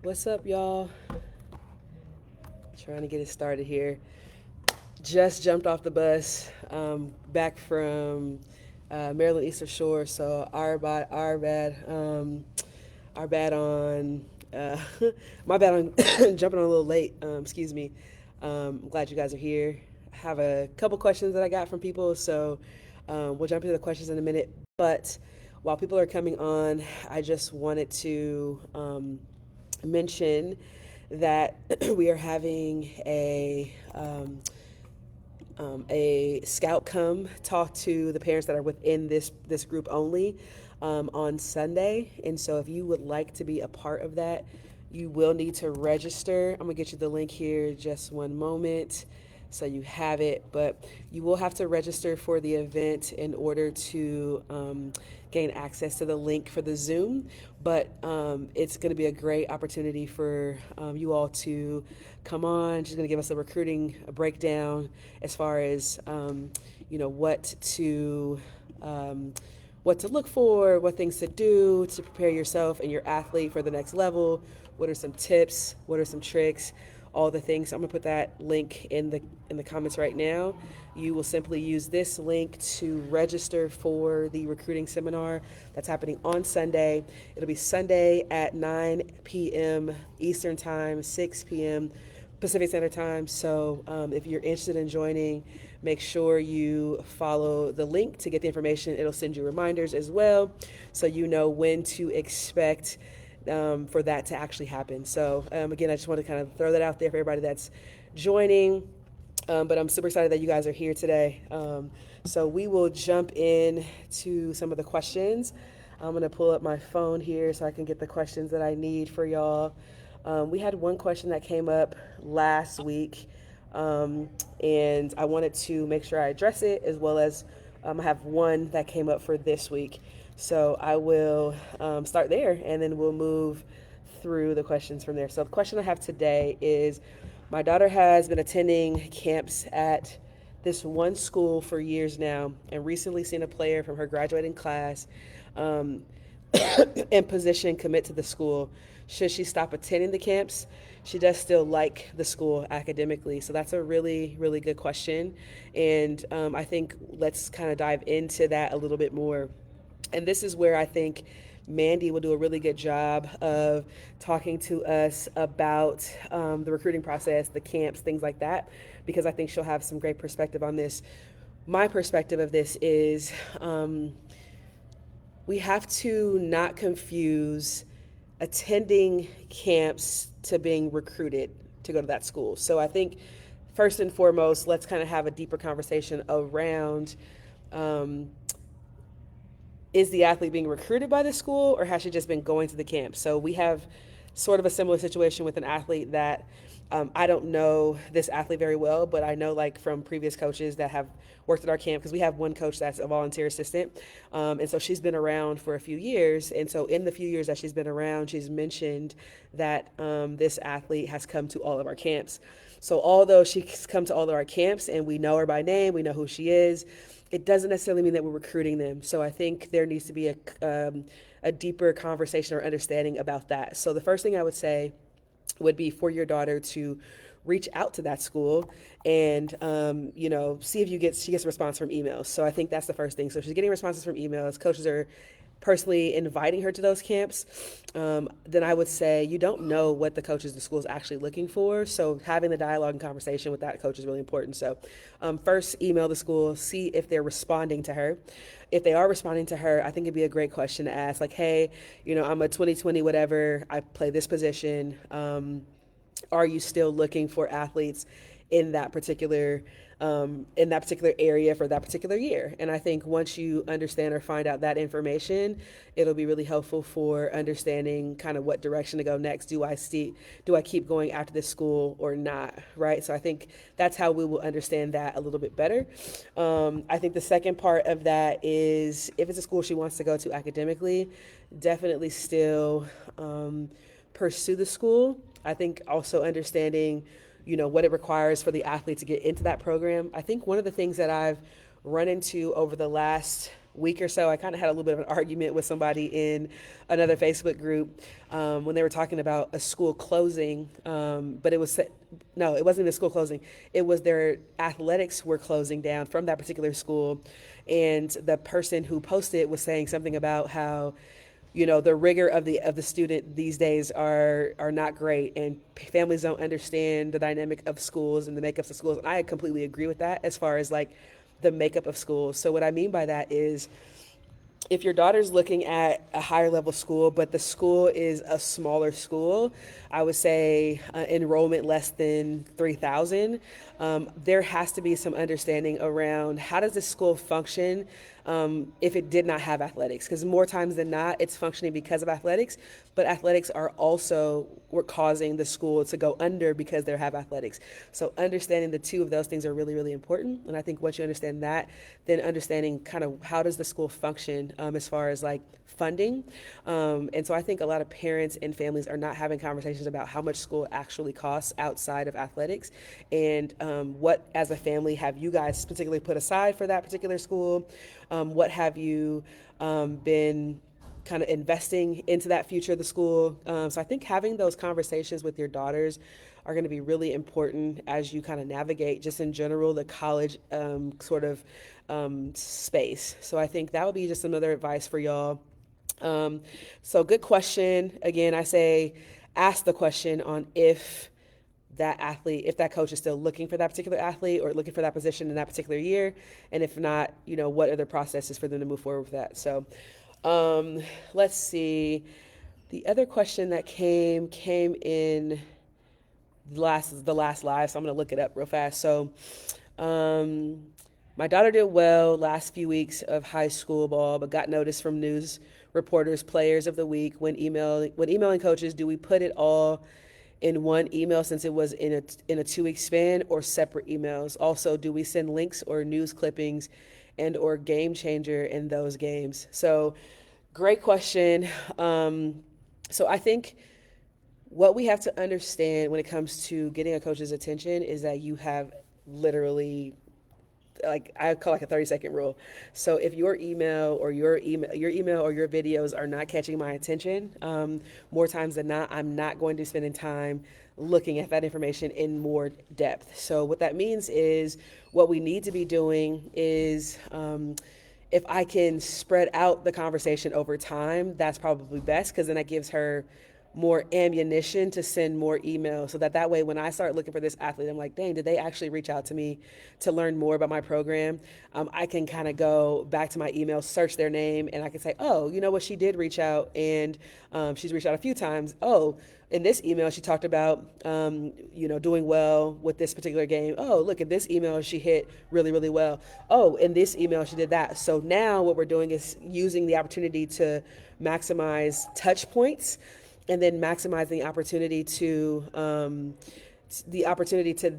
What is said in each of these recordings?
What's up, y'all? Trying to get it started here. Just jumped off the bus, back from Maryland Eastern Shore. So our bad on uh, my bad on jumping on a little late. Excuse me. I'm glad you guys are here. I have a couple questions that I got from people, so we'll jump into the questions in a minute. But while people are coming on, I just wanted to mention that we are having a scout come talk to the parents that are within this group only on Sunday. And so if you would like to be a part of that, you will need to register. I'm gonna get you the link here just one moment so you have it, but you will have to register for the event in order to gain access to the link for the Zoom. But it's going to be a great opportunity for you all to come on. She's going to give us a recruiting breakdown as far as what to look for, what things to do to prepare yourself and your athlete for the next level. What are some tips? What are some tricks? All the things. So I'm gonna put that link in the comments right now. You will simply use this link to register for the recruiting seminar that's happening on Sunday. It'll be Sunday at 9 p.m. Eastern Time, 6 p.m. Pacific Standard Time. So if you're interested in joining, make sure you follow the link to get the information. It'll send you reminders as well, so you know when to expect for that to actually happen. So again, I just want to kind of throw that out there for everybody that's joining. But I'm super excited that you guys are here today. So we will jump in to some of the questions. I'm going to pull up my phone here so I can get the questions that I need for y'all. We had one question that came up last week, and I wanted to make sure I address it, as well as I have one that came up for this week. So I will start there, and then we'll move through the questions from there. So the question I have today is, my daughter has been attending camps at this one school for years now, and recently seen a player from her graduating class in position commit to the school. Should she stop attending the camps? She does still like the school academically. So that's a really, really good question. And I think let's kind of dive into that a little bit more. And this is where I think Mandy will do a really good job of talking to us about the recruiting process, the camps, things like that, because I think she'll have some great perspective on this. My perspective of this is we have to not confuse attending camps to being recruited to go to that school. So I think first and foremost, let's kind of have a deeper conversation around is the athlete being recruited by the school, or has she just been going to the camp? So we have sort of a similar situation with an athlete that I don't know this athlete very well, but I know like from previous coaches that have worked at our camp, because we have one coach that's a volunteer assistant. And so she's been around for a few years. And so in the few years that she's been around, she's mentioned that this athlete has come to all of our camps. So although she's come to all of our camps and we know her by name, we know who she is, it doesn't necessarily mean that we're recruiting them. So I think there needs to be a deeper conversation or understanding about that. So the first thing I would say would be for your daughter to reach out to that school and see if she gets a response from emails. So I think that's the first thing. So she's getting responses from emails. Coaches are personally inviting her to those camps. Then I would say you don't know what the coaches, the school is actually looking for. So having the dialogue and conversation with that coach is really important. So first, email the school, see if they're responding to her. If they are responding to her, I think it'd be a great question to ask, like, hey, I'm a 2020 whatever, I play this position. Are you still looking for athletes in that particular area for that particular year? And I think once you understand or find out that information, it'll be really helpful for understanding kind of what direction to go next. Do I keep going after this school or not, right? So I think that's how we will understand that a little bit better. I think the second part of that is, if it's a school she wants to go to academically, definitely still pursue the school. I think also understanding what it requires for the athlete to get into that program. I think one of the things that I've run into over the last week or so, I kind of had a little bit of an argument with somebody in another Facebook group when they were talking about a school closing, but it was no, it wasn't a school closing. It was their athletics were closing down from that particular school, and the person who posted it was saying something about how the rigor of the student these days are not great, and families don't understand the dynamic of schools and the makeups of schools. And I completely agree with that as far as like the makeup of schools. So what I mean by that is, if your daughter's looking at a higher level school, but the school is a smaller school, I would say enrollment less than 3,000, there has to be some understanding around how does this school function if it did not have athletics. Because more times than not, it's functioning because of athletics, but athletics are also were causing the school to go under because they have athletics. So understanding the two of those things are really, really important. And I think once you understand that, then understanding kind of how does the school function as far as like funding. And so I think a lot of parents and families are not having conversations about how much school actually costs outside of athletics, and what as a family have you guys particularly put aside for that particular school. What have you been kind of investing into that future of the school? So I think having those conversations with your daughters are going to be really important as you kind of navigate just in general the college sort of space. So I think that would be just another advice for y'all. So good question. Again, I say ask the question on if that coach is still looking for that particular athlete or looking for that position in that particular year. And if not, what are the processes for them to move forward with that? So let's see. The other question that came in the last live, so I'm going to look it up real fast. So my daughter did well last few weeks of high school ball, but got noticed from news reporters, players of the week when emailing coaches. Do we put it all in one email since it was in a 2-week span, or separate emails? Also, do we send links or news clippings and or game changer in those games? So great question. So I think what we have to understand when it comes to getting a coach's attention is that you have literally, like I call like a 30-second rule. So if your email or your videos are not catching my attention, more times than not, I'm not going to be spending time looking at that information in more depth. So what that means is what we need to be doing is if I can spread out the conversation over time, that's probably best, because then that gives her more ammunition to send more emails, so that way when I start looking for this athlete, I'm like, dang, did they actually reach out to me to learn more about my program? I can kind of go back to my email, search their name, and I can say, oh, you know what, she did reach out, and she's reached out a few times. Oh, in this email she talked about doing well with this particular game. Oh, look, at this email she hit really, really well. Oh, in this email she did that. So now what we're doing is using the opportunity to maximize touch points, and then maximize the opportunity to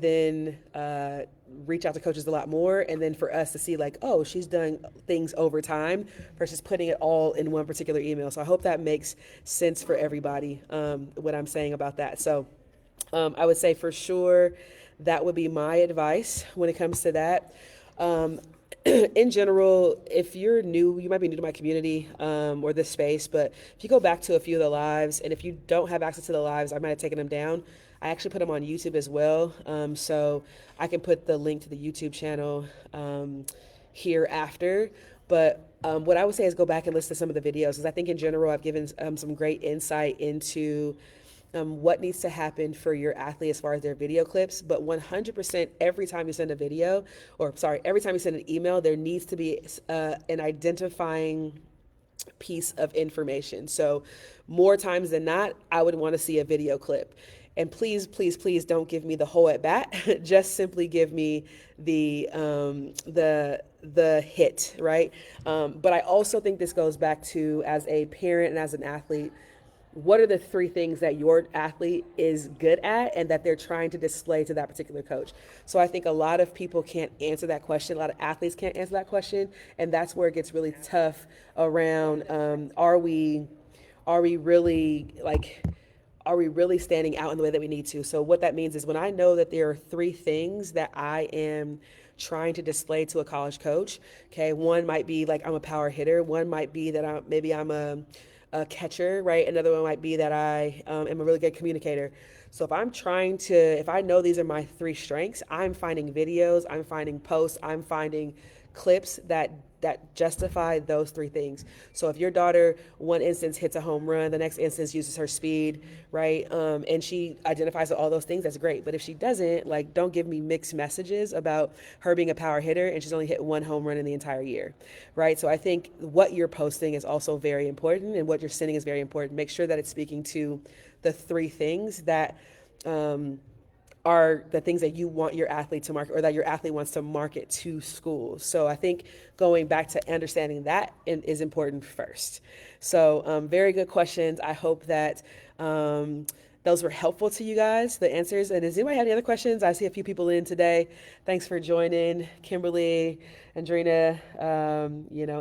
then reach out to coaches a lot more, and then for us to see like, oh, she's done things over time versus putting it all in one particular email. So I hope that makes sense for everybody, what I'm saying about that. So I would say for sure that would be my advice when it comes to that. In general, if you're new, you might be new to my community or this space, but if you go back to a few of the lives, and if you don't have access to the lives, I might have taken them down. I actually put them on YouTube as well, so I can put the link to the YouTube channel here after. But what I would say is go back and listen to some of the videos, because I think in general I've given some great insight into what needs to happen for your athlete as far as their video clips. But 100% every time you send every time you send an email, there needs to be an identifying piece of information. So more times than not, I would want to see a video clip. And please, please, please don't give me the whole at bat. Just simply give me the hit, right? But I also think this goes back to, as a parent and as an athlete, what are the 3 things that your athlete is good at and that they're trying to display to that particular coach? So I think a lot of people can't answer that question. A lot of athletes can't answer that question. And that's where it gets really tough around, are we really standing out in the way that we need to? So what that means is, when I know that there are 3 things that I am trying to display to a college coach. Okay, one might be like I'm a power hitter. One might be that I'm a catcher, right? Another one might be that I am a really good communicator. So if I know these are my three strengths, I'm finding videos, I'm finding posts, I'm finding clips that justify those three things. So if your daughter, one instance hits a home run, the next instance uses her speed, right, and she identifies with all those things, that's great. But if she doesn't, like, don't give me mixed messages about her being a power hitter and she's only hit one home run in the entire year, right? So I think what you're posting is also very important, and what you're sending is very important. Make sure that it's speaking to the three things that are the things that you want your athlete to market, or that your athlete wants to market to schools. So I think going back to understanding that is important first. So very good questions. I hope that those were helpful to you guys, the answers. And does anybody have any other questions? I see a few people in today. Thanks for joining, Kimberly, Andrina,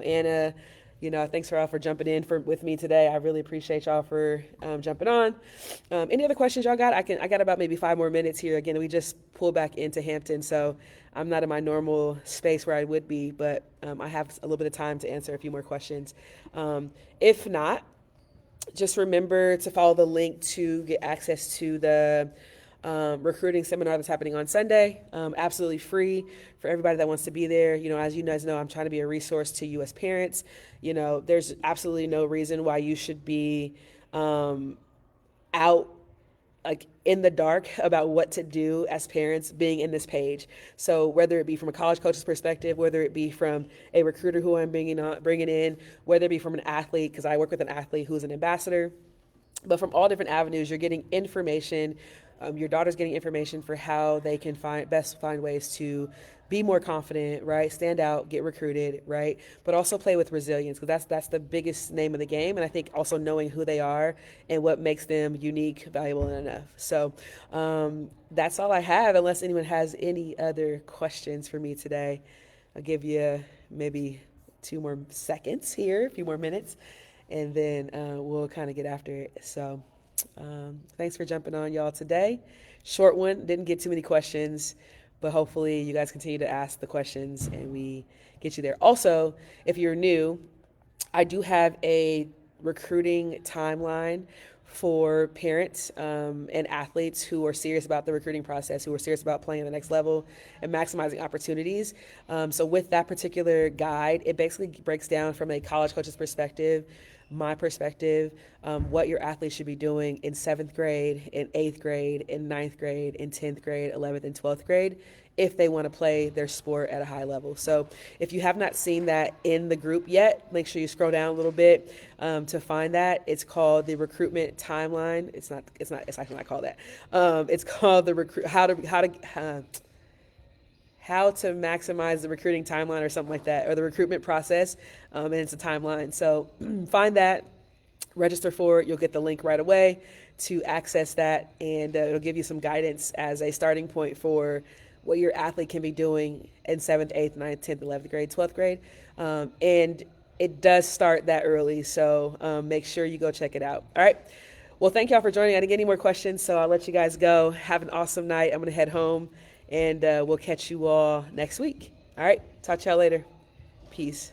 Anna. Thanks for all for jumping in with me today. I really appreciate y'all for jumping on. Any other questions y'all got? I got about maybe 5 more minutes here. Again, we just pulled back into Hampton, so I'm not in my normal space where I would be, but I have a little bit of time to answer a few more questions. If not, just remember to follow the link to get access to the recruiting seminar that's happening on Sunday. Absolutely free for everybody that wants to be there. As you guys know, I'm trying to be a resource to you as parents. There's absolutely no reason why you should be out like in the dark about what to do as parents being in this page. So whether it be from a college coach's perspective, whether it be from a recruiter who I'm bringing in, whether it be from an athlete, because I work with an athlete who's an ambassador, but from all different avenues, you're getting information. Your daughter's getting information for how they can best find ways to be more confident, right? Stand out, get recruited, right? But also play with resilience, because that's the biggest name of the game. And I think also knowing who they are and what makes them unique, valuable, and enough. So that's all I have, unless anyone has any other questions for me today. I'll give you maybe 2 more seconds here, a few more minutes, and then we'll kind of get after it. So thanks for jumping on, y'all, today. Short one, didn't get too many questions, but hopefully you guys continue to ask the questions and we get you there. Also, if you're new, I do have a recruiting timeline for parents and athletes who are serious about the recruiting process, who are serious about playing at the next level and maximizing opportunities. So with that particular guide, it basically breaks down from a college coach's perspective, my perspective, what your athletes should be doing in 7th grade, in 8th grade, in 9th grade, in 10th grade, 11th, and 12th grade, if they want to play their sport at a high level. So if you have not seen that in the group yet, make sure you scroll down a little bit to find that. It's called the recruitment timeline. It's actually not called that. It's called the how to maximize the recruiting timeline, or something like that, or the recruitment process, and it's a timeline. So find that, register for it. You'll get the link right away to access that, and it'll give you some guidance as a starting point for what your athlete can be doing in 7th, 8th, 9th, 10th, 11th grade, 12th grade. And it does start that early, so make sure you go check it out. All right. Well, thank y'all for joining. I didn't get any more questions, so I'll let you guys go. Have an awesome night. I'm going to head home, and we'll catch you all next week. All right. Talk to y'all later. Peace.